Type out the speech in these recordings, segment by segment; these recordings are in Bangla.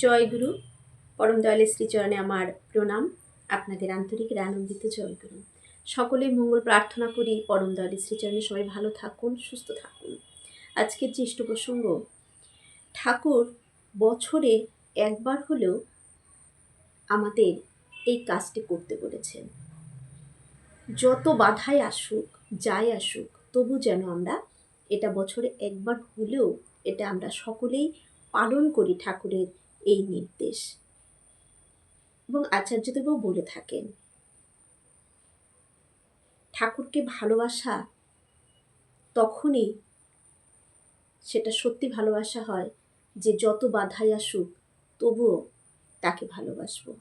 জয়গুরু। পরম দয়ালের শ্রীচরণে আমার প্রণাম। আপনাদের আন্তরিক আনন্দিত জয়গুরু। সকলের মঙ্গল প্রার্থনা করি। পরম দয়ালের শ্রীচরণে সবাই ভালো থাকুন, সুস্থ থাকুন। আজকের যে ইষ্ট প্রসঙ্গ, ঠাকুর বছরে একবার হলেও আমাদের এই কাজটি করতে বলেছেন। যত বাধাই আসুক, যাই আসুক, তবু যেন আমরা এটা বছরে একবার হলেও এটা আমরা সকলেই পালন করি ঠাকুরের এই নির্দেশ। এবং আচার্যদেবও বলে থাকেন, ঠাকুরকে ভালোবাসা তখনই সেটা সত্যি ভালোবাসা হয় যে যত বাধাই আসুক তবুও তাকে ভালোবাসবো।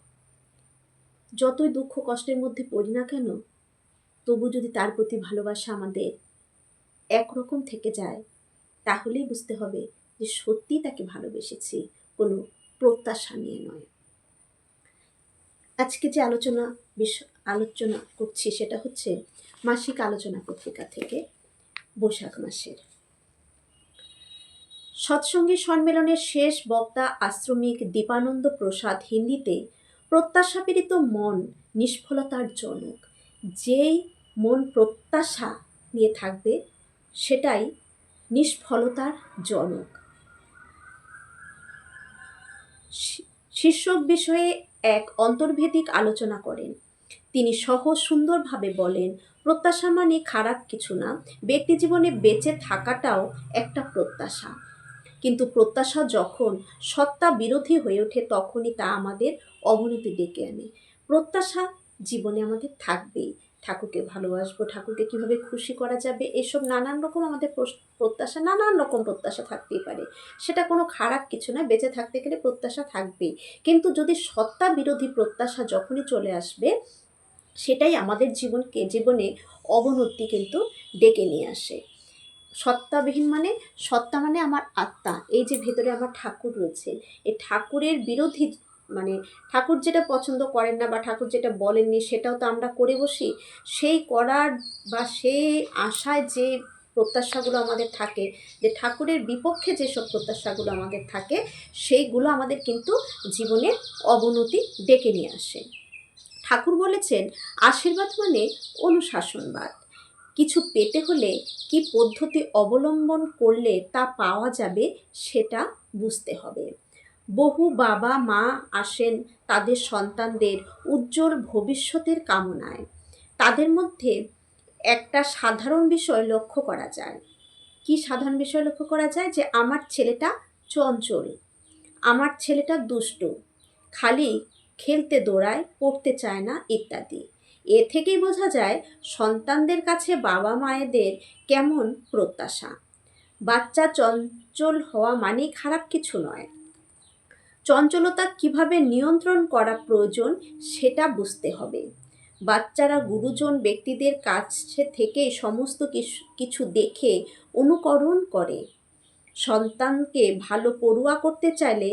যতই দুঃখ কষ্টের মধ্যে পড়ি না কেন, তবু যদি তার প্রতি ভালোবাসা আমাদের একরকম থেকে যায়, তাহলেই বুঝতে হবে যে সত্যি তাকে ভালোবেসেছি, কোনো প্রত্যাশা নিয়ে নয়। আজকে যে আলোচনা করছি সেটা হচ্ছে মাসিক আলোচনা পত্রিকা থেকে বৈশাখ মাসের। সৎসঙ্গী সম্মেলনের শেষ বক্তা আশ্রমিক দীপানন্দ প্রসাদ হিন্দিতে প্রত্যাশাপীড়িত মন নিষ্ফলতার জনক। যেই মন প্রত্যাশা নিয়ে থাকবে সেটাই নিষ্ফলতার জনক। শীর্ষক বিষয়ে এক অন্তর্ভেদিক আলোচনা করেন। তিনি সহজ সুন্দরভাবে বলেন, প্রত্যাশা মানে খারাপ কিছু না, ব্যক্তি জীবনে বেঁচে থাকাটাও একটা প্রত্যাশা। কিন্তু প্রত্যাশা যখন সত্তা বিরোধী হয়ে ওঠে তখনই তা আমাদের অবনতি ডেকে আনে। প্রত্যাশা জীবনে আমাদের থাকবেই। ঠাকুরকে ভালোবাসবো, ঠাকুরকে কিভাবে খুশি করা যাবে, এসব নানান রকম আমাদের প্রত্যাশা, নানান রকম প্রত্যাশা থাকতেই পারে। সেটা কোনো খারাপ কিছু না, বেঁচে থাকতে গেলে প্রত্যাশা থাকবেই। কিন্তু যদি সত্তা বিরোধী প্রত্যাশা যখনই চলে আসবে, সেটাই আমাদের জীবনে অবনতি কিন্তু ডেকে নিয়ে আসে। সত্তাবিহীন মানে, সত্তা মানে আমার আত্মা, এই যে ভেতরে আমার ঠাকুর রয়েছে, এই ঠাকুরের বিরোধী মানে ঠাকুর যেটা পছন্দ করেন না বা ঠাকুর যেটা বলেননি সেটাও তো আমরা করে বসি। সেই করার বা সেই আশায় যে প্রত্যাশাগুলো আমাদের থাকে, যে ঠাকুরের বিপক্ষে যেসব প্রত্যাশাগুলো আমাদের থাকে, সেইগুলো আমাদের কিন্তু জীবনে অবনতি ডেকে নিয়ে আসে। ঠাকুর বলেছেন, আশীর্বাদ মানে অনুশাসনবাদ। কিছু পেতে হলে কি পদ্ধতি অবলম্বন করলে তা পাওয়া যাবে সেটা বুঝতে হবে। বহু বাবা মা আসেন তাদের সন্তানদের উজ্জ্বল ভবিষ্যতের কামনায়। তাদের মধ্যে একটা সাধারণ বিষয় লক্ষ্য করা যায়। কি সাধারণ বিষয় লক্ষ্য করা যায়? যে আমার ছেলেটা চঞ্চল, আমার ছেলেটা দুষ্টু, খালি খেলতে দৌড়ায়, পড়তে চায় না, ইত্যাদি। এ থেকেই বোঝা যায় সন্তানদের কাছে বাবা মায়েদের কেমন প্রত্যাশা। বাচ্চা চঞ্চল হওয়া মানেই খারাপ কিছু নয়। চঞ্চলতা কিভাবে নিয়ন্ত্রণ করা প্রয়োজন সেটা বুঝতে হবে। বাচ্চারা গুরুজন ব্যক্তিদের কাছে থেকে সমস্ত কিছু দেখে অনুকরণ করে। সন্তানকে ভালো পড়ুয়া করতে চাইলে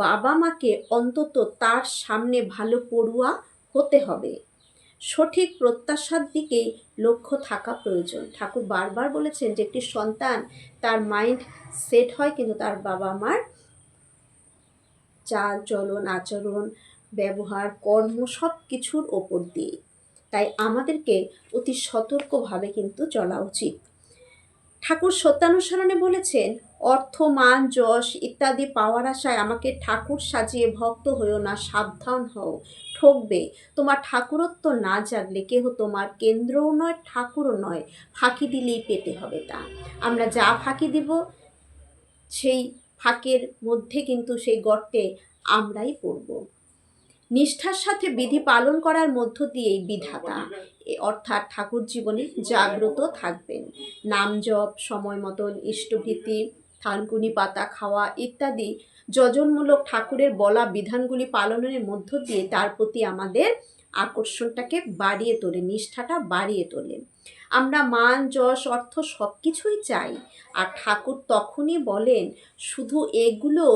বাবা মাকে অন্তত তার সামনে ভালো পড়ুয়া হতে হবে। সঠিক প্রত্যাশার দিকে লক্ষ্য থাকা প্রয়োজন। ঠাকুর বারবার বলেছেন যে একটি সন্তান, তার মাইন্ড সেট হয় কিন্তু তার বাবা মার চাল চলন, আচরণ, ব্যবহার, কর্ম সব কিছুর ওপর দিয়ে। তাই আমাদেরকে অতি সতর্কভাবে কিন্তু চলা উচিত। ঠাকুর সত্যানুসরণে বলেছেন, অর্থ, মান, যশ ইত্যাদি পাওয়ার আশায় আমাকে ঠাকুর সাজিয়ে ভক্ত হইও না, সাবধান হও, ঠকবে। তোমার ঠাকুরত্ব না জাগলে কেহ তোমার কেন্দ্রও নয়, ঠাকুরও নয়। ফাঁকি দিলেই পেতে হবে তা। আমরা যা ফাঁকি দিব সেই ফাঁকের মধ্যে কিন্তু সেই গর্তে আমরাই পড়ব। নিষ্ঠার সাথে বিধি পালন করার মধ্য দিয়েই বিধাতা অর্থাৎ ঠাকুর জীবনে জাগ্রত থাকবেন। নাম জপ, সময় মতন ইষ্টভীতি, থানকুনি পাতা খাওয়া ইত্যাদি যজনমূলক ঠাকুরের বলা বিধানগুলি পালনের মধ্য দিয়ে তার প্রতি আমাদের আকর্ষণটাকে বাড়িয়ে তোলে, নিষ্ঠাটা বাড়িয়ে তোলে। আমরা মান, যশ, অর্থ সব কিছুই চাই, আর ঠাকুর তখনই বলেন, শুধু এগুলো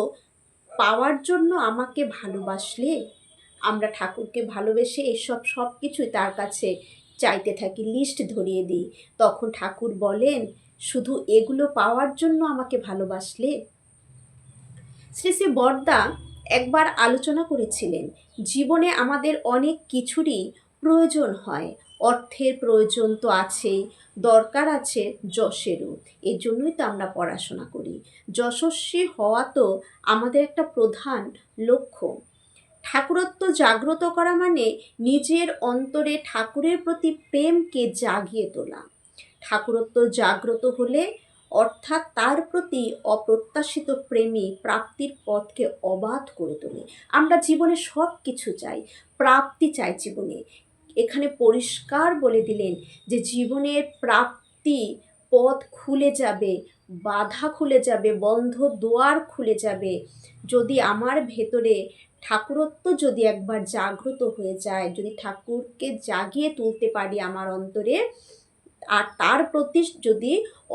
পাওয়ার জন্য আমাকে ভালোবাসলে। আমরা ঠাকুরকে ভালোবেসে এসব সব কিছুই তার কাছে চাইতে থাকি, লিস্ট ধরিয়ে দিই। তখন ঠাকুর বলেন, শুধু এগুলো পাওয়ার জন্য আমাকে ভালোবাসলে। শ্রী শ্রী বরদা একবার আলোচনা করেছিলেন, জীবনে আমাদের অনেক কিছুরই প্রয়োজন হয়। অর্থের প্রয়োজন তো আছেই, দরকার আছে যশেরও। এর জন্যই তো আমরা পড়াশোনা করি। যশস্বী হওয়া তো আমাদের একটা প্রধান লক্ষ্য। ঠাকুরত্ব জাগ্রত করা মানে নিজের অন্তরে ঠাকুরের প্রতি প্রেমকে জাগিয়ে তোলা। ঠাকুরত্ব জাগ্রত হলে অর্থাৎ তার প্রতি অপ্রত্যাশিত প্রেমী প্রাপ্তির পথকে অবাধ করে তোলে। আমরা জীবনে সব কিছু চাই, প্রাপ্তি চাই জীবনে। এখানে পরিষ্কার বলে দিলেন যে জীবনের প্রাপ্তি পথ খুলে যাবে, বাধা খুলে যাবে, বন্ধ দুয়ার খুলে যাবে যদি আমার ভেতরে ঠাকুরত্ব যদি একবার জাগ্রত হয়ে যায়, যদি ঠাকুরকে জাগিয়ে তুলতে পারি আমার অন্তরে, আর তার প্রতি যদি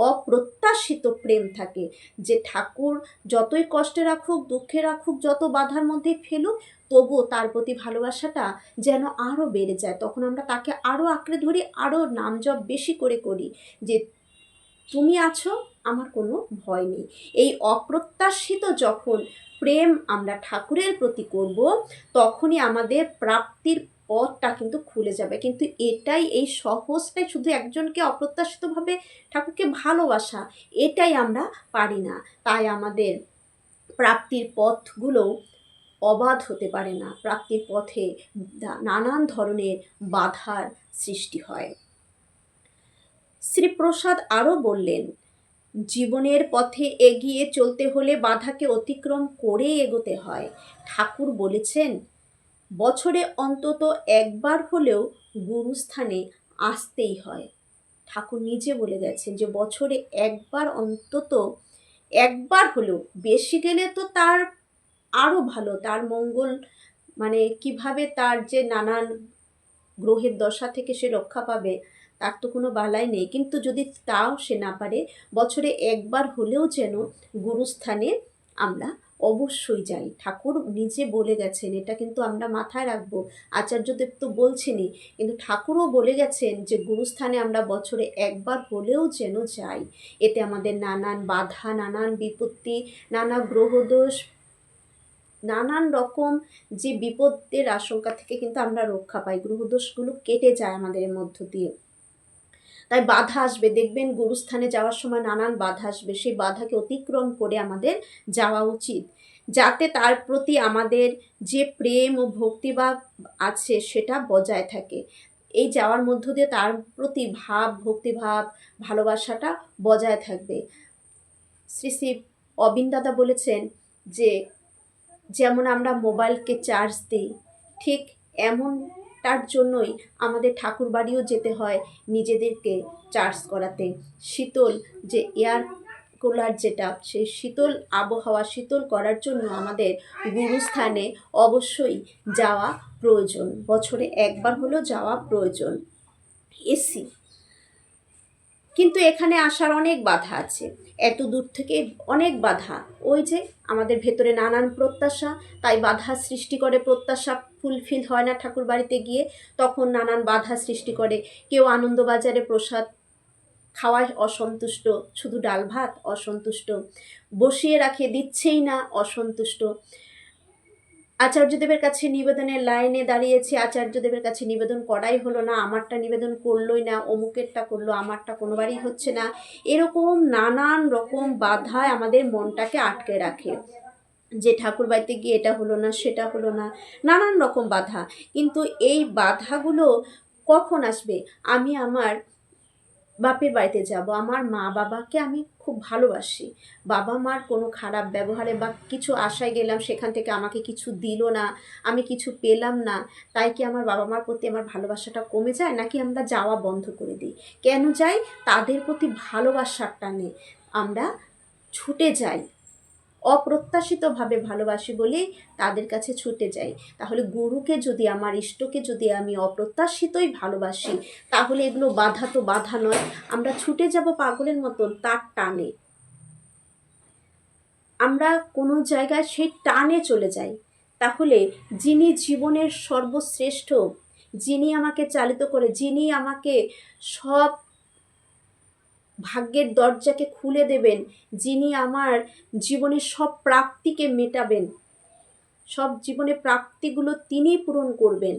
অপ্রত্যাশিত প্রেম থাকে, যে ঠাকুর যতই কষ্টে রাখুক, দুঃখে রাখুক, যত বাধার মধ্যে ফেলুক, তবুও তার প্রতি ভালোবাসাটা যেন আরও বেড়ে যায়। তখন আমরা তাকে আরও আঁকড়ে ধরি, আরও নাম জপ বেশি করে করি যে তুমি আছো, আমার কোনো ভয় নেই। এই অপ্রত্যাশিত যখন প্রেম আমরা ঠাকুরের প্রতি করব, তখনই আমাদের প্রাপ্তির পথটা কিন্তু খুলে যাবে। কিন্তু এটাই, এই সহজটাই, শুধু একজনকে অপ্রত্যাশিতভাবে ঠাকুরকে ভালোবাসা, এটাই আমরা পারি না। তাই আমাদের প্রাপ্তির পথগুলো অবাধ হতে পারে না। প্রাপ্তির পথে নানান ধরনের বাধার সৃষ্টি হয়। শ্রীপ্রসাদ আরও বললেন, জীবনের পথে এগিয়ে চলতে হলে বাধাকে অতিক্রম করে এগোতে হয়। ঠাকুর বলেছেন, বছরে অন্তত একবার হলেও গুরুস্থানে আসতেই হয়। ঠাকুর নিজে বলে গেছেন যে বছরে একবার, অন্তত একবার হলেও, বেশি গেলে তো তার আরও ভালো, তার মঙ্গল, মানে কিভাবে তার যে নানান গ্রহের দশা থেকে সে রক্ষা পাবে, তার তো কোনো বালাই নেই। কিন্তু যদি তাও সে না পারে, বছরে একবার হলেও যেন গুরুস্থানে আমরা অবশ্যই যাই। ঠাকুর নিজে বলে গেছেন, এটা কিন্তু আমরা মাথায় রাখবো। আচার্যদেব তো বলছেনই, কিন্তু ঠাকুরও বলে গেছেন যে গুরুস্থানে আমরা বছরে একবার হলেও যেন যাই। এতে আমাদের নানান বাধা, নানান বিপত্তি, নানা গ্রহদোষ, নানান রকম যে বিপদের আশঙ্কা থেকে কিন্তু আমরা রক্ষা পাই। গ্রহদোষগুলো কেটে যায় আমাদের মধ্য দিয়ে। তাই বাধা আসবে, দেখবেন গুরুস্থানে যাওয়ার সময় নানান বাধা আসবে, সেই বাধাকে অতিক্রম করে আমাদের যাওয়া উচিত, যাতে তার প্রতি আমাদের যে প্রেম ও ভক্তিভাব আছে সেটা বজায় থাকে। এই যাওয়ার মধ্য দিয়ে তার প্রতি ভাব, ভক্তিভাব, ভালোবাসাটা বজায় থাকবে। শ্রী শ্রী অবিন দাদা বলেছেন যে যেমন আমরা মোবাইলকে চার্জ দিই, ঠিক এমনটার জন্যই আমাদের ঠাকুর বাড়িও যেতে হয় নিজেদেরকে চার্জ করাতে। শীতল যে এয়ার কুলার, যেটা সেই শীতল আবহাওয়া শীতল করার জন্য আমাদের গুরুস্থানে অবশ্যই যাওয়া প্রয়োজন, বছরে একবার হলেও যাওয়া প্রয়োজন। এসি, কিন্তু এখানে আসার অনেক বাধা আছে, এত দূর থেকে অনেক বাধা। ওই যে আমাদের ভেতরে নানান প্রত্যাশা, তাই বাধা সৃষ্টি করে, প্রত্যাশা ফুলফিল হয় না ঠাকুর বাড়িতে গিয়ে, তখন নানান বাধা সৃষ্টি করে। কেউ আনন্দবাজারে প্রসাদ খাওয়ায় অসন্তুষ্ট, শুধু ডাল ভাত অসন্তুষ্ট, বসিয়ে রাখে দিচ্ছেই না অসন্তুষ্ট। আচার্যদেবের কাছে নিবেদনের লাইনে দাঁড়িয়েছে, আচার্যদেবের কাছে নিবেদন করাই হলো না, আমারটা নিবেদন করলোই না, অমুকেরটা করলো, আমারটা কোনোবারই হচ্ছে না। এরকম নানান রকম বাধায় আমাদের মনটাকে আটকে রাখে, যে ঠাকুর বাড়িতে গিয়ে এটা হলো না, সেটা হলো না, নানান রকম বাধা। কিন্তু এই বাধাগুলো কখন আসবে? আমি আমার বাপের বাড়িতে যাব, আমার মা বাবাকে আমি খুব ভালোবাসি, বাবা মার কোনো খারাপ ব্যবহারে বা কিছু আশায় গেলাম, সেখান থেকে আমাকে কিছু দিল না, আমি কিছু পেলাম না, তাই কি আমার বাবা মার প্রতি আমার ভালোবাসাটা কমে যায়? নাকি আমরা যাওয়া বন্ধ করে দিই? কেন যাই? তাদের প্রতি ভালোবাসার টানে আমরা ছুটে যাই, অপ্রত্যাশিতভাবে ভালোবাসি বলেই তাদের কাছে ছুটে যাই। তাহলে গুরুকে যদি, আমার ইষ্টকে যদি আমি অপ্রত্যাশিতই ভালোবাসি, তাহলে এগুলো বাধা তো বাধা নয়, আমরা ছুটে যাব পাগলের মতন তার টানে। আমরা কোনো জায়গায় সেই টানে চলে যাই। তাহলে যিনি জীবনের সর্বশ্রেষ্ঠ, যিনি আমাকে চালিত করে, যিনি আমাকে সব ভাগ্যের দরজাকে খুলে দেবেন, যিনি আমার জীবনের সব প্রাপ্তিকে মেটাবেন, সব জীবনের প্রাপ্তিগুলো তিনিই পূরণ করবেন,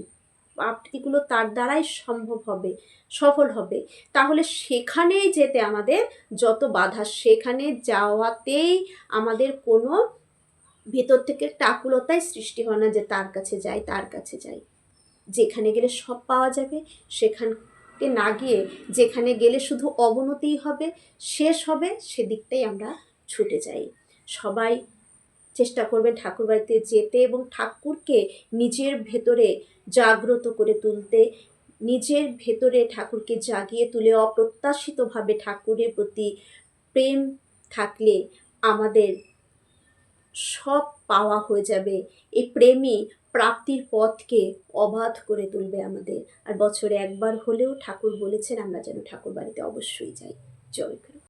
প্রাপ্তিগুলো তার দ্বারাই সম্ভব হবে, সফল হবে। তাহলে সেখানে যেতে আমাদের যত বাধা, সেখানে যাওয়াতেই আমাদের কোনো ভেতর থেকে একটা আকুলতাই সৃষ্টি হয় না যে তার কাছে যাই, তার কাছে যাই। যেখানে গেলে সব পাওয়া যাবে, সেখানে না গিয়ে যেখানে গেলে শুধু অবনতিই হবে, শেষ হবে, সেদিকটাই আমরা ছুটে যাই। সবাই চেষ্টা করবেন ঠাকুরবাড়িতে যেতে এবং ঠাকুরকে নিজের ভেতরে জাগ্রত করে তুলতে, নিজের ভেতরে ঠাকুরকে জাগিয়ে তুলে অপ্রত্যাশিতভাবে ঠাকুরের প্রতি প্রেম থাকলে আমাদের সব পাওয়া হয়ে যাবে। এই প্রেমই প্রাপ্তির পথকে অবাধ করে তুলবে আমাদের। আর বছরে একবার হলেও ঠাকুর বলেছেন আমরা যেন ঠাকুর বাড়িতে অবশ্যই যাই। জয় গুরু।